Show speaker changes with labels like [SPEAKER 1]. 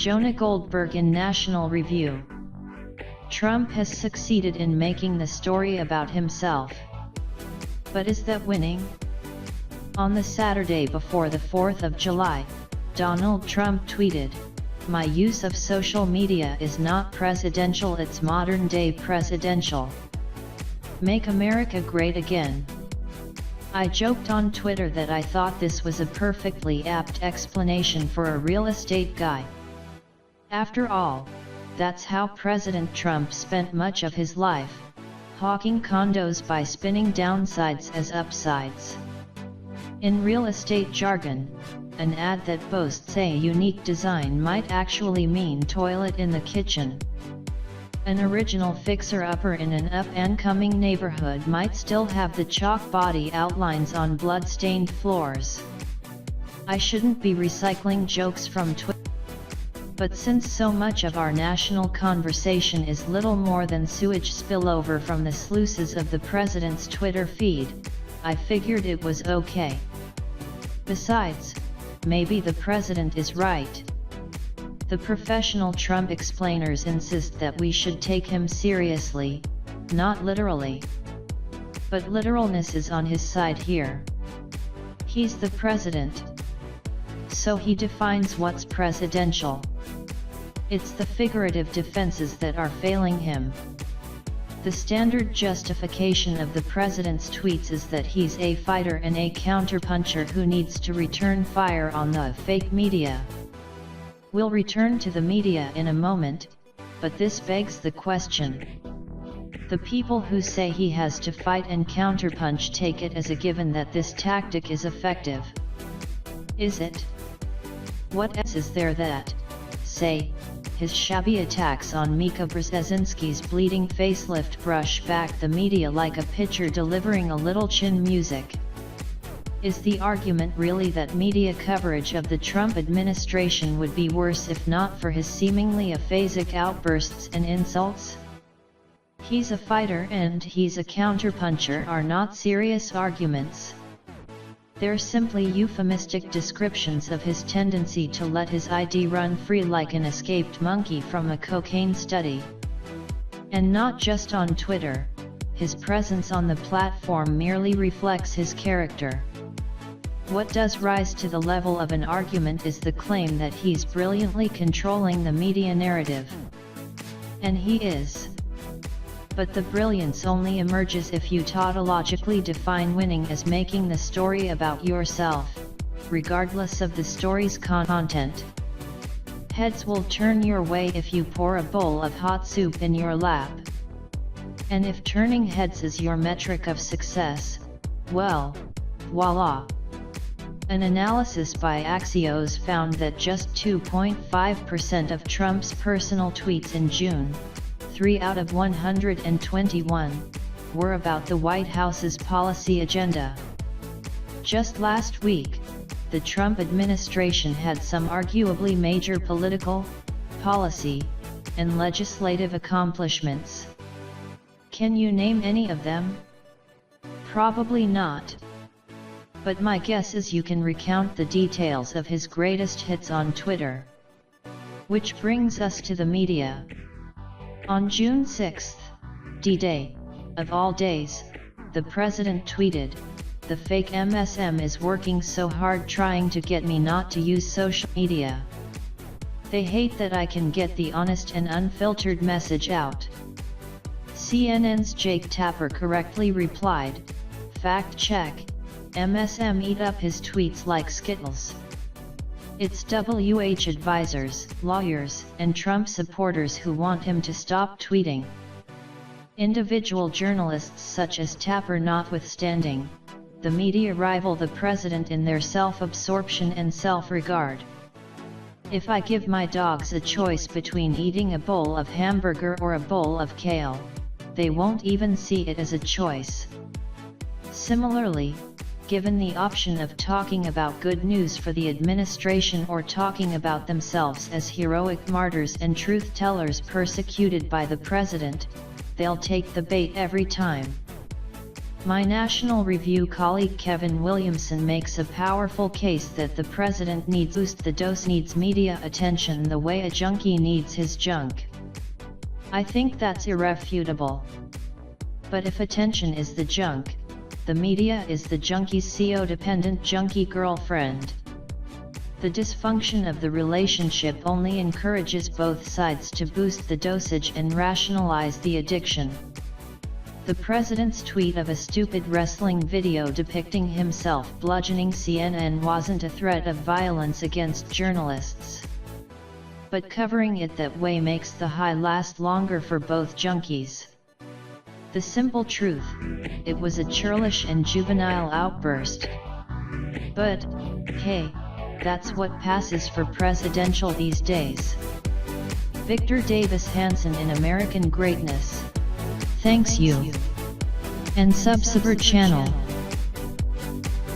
[SPEAKER 1] Jonah Goldberg in National Review. Trump has succeeded in making the story about himself. But is that winning? On the Saturday before the 4th of July, Donald Trump tweeted, "My use of social media is not presidential, it's modern-day presidential. Make America great again." I joked on Twitter that I thought this was a perfectly apt explanation for a real estate guy. After all, that's how President Trump spent much of his life, hawking condos by spinning downsides as upsides. In real estate jargon, an ad that boasts a unique design might actually mean toilet in the kitchen. An original fixer-upper in an up-and-coming neighborhood might still have the chalk body outlines on blood-stained floors. I shouldn't be recycling jokes from Twitter. But since so much of our national conversation is little more than sewage spillover from the sluices of the president's Twitter feed, I figured it was okay. Besides, maybe the president is right. The professional Trump explainers insist that we should take him seriously, not literally. But literalness is on his side here. He's the president. So he defines what's presidential. It's the figurative defenses that are failing him. The standard justification of the president's tweets is that he's a fighter and a counterpuncher who needs to return fire on the fake media. We'll return to the media in a moment, but this begs the question. The people who say he has to fight and counterpunch take it as a given that this tactic is effective. Is it? What else is there that, say, his shabby attacks on Mika Brzezinski's bleeding facelift brush back the media like a pitcher delivering a little chin music? Is the argument really that media coverage of the Trump administration would be worse if not for his seemingly aphasic outbursts and insults? He's a fighter and he's a counterpuncher are not serious arguments. They're simply euphemistic descriptions of his tendency to let his ID run free like an escaped monkey from a cocaine study. And not just on Twitter, his presence on the platform merely reflects his character. What does rise to the level of an argument is the claim that he's brilliantly controlling the media narrative. And he is. But the brilliance only emerges if you tautologically define winning as making the story about yourself, regardless of the story's content. Heads will turn your way if you pour a bowl of hot soup in your lap. And if turning heads is your metric of success, well, voila. An analysis by Axios found that just 2.5% of Trump's personal tweets in June, 3 out of 121, were about the White House's policy agenda. Just last week, the Trump administration had some arguably major political, policy, and legislative accomplishments. Can you name any of them? Probably not. But my guess is you can recount the details of his greatest hits on Twitter. Which brings us to the media. On June 6, D-Day, of all days, the president tweeted, "The fake MSM is working so hard trying to get me not to use social media. They hate that I can get the honest and unfiltered message out." CNN's Jake Tapper correctly replied, "Fact check, MSM eat up his tweets like Skittles." It's WH advisors, lawyers, and Trump supporters who want him to stop tweeting. Individual journalists such as Tapper notwithstanding, the media rival the president in their self-absorption and self-regard. If I give my dogs a choice between eating a bowl of hamburger or a bowl of kale, they won't even see it as a choice. Similarly, given the option of talking about good news for the administration or talking about themselves as heroic martyrs and truth-tellers persecuted by the president, they'll take the bait every time. My National Review colleague Kevin Williamson makes a powerful case that the president needs boost the dose needs media attention the way a junkie needs his junk. I think that's irrefutable. But if attention is the junk, the media is the junkie's CO-dependent junkie girlfriend. The dysfunction of the relationship only encourages both sides to boost the dosage and rationalize the addiction. The president's tweet of a stupid wrestling video depicting himself bludgeoning CNN wasn't a threat of violence against journalists. But covering it that way makes the high last longer for both junkies. The simple truth, it was a churlish and juvenile outburst. But, hey, that's what passes for presidential these days. Victor Davis Hanson in American Greatness. Thanks you. And subscribe channel.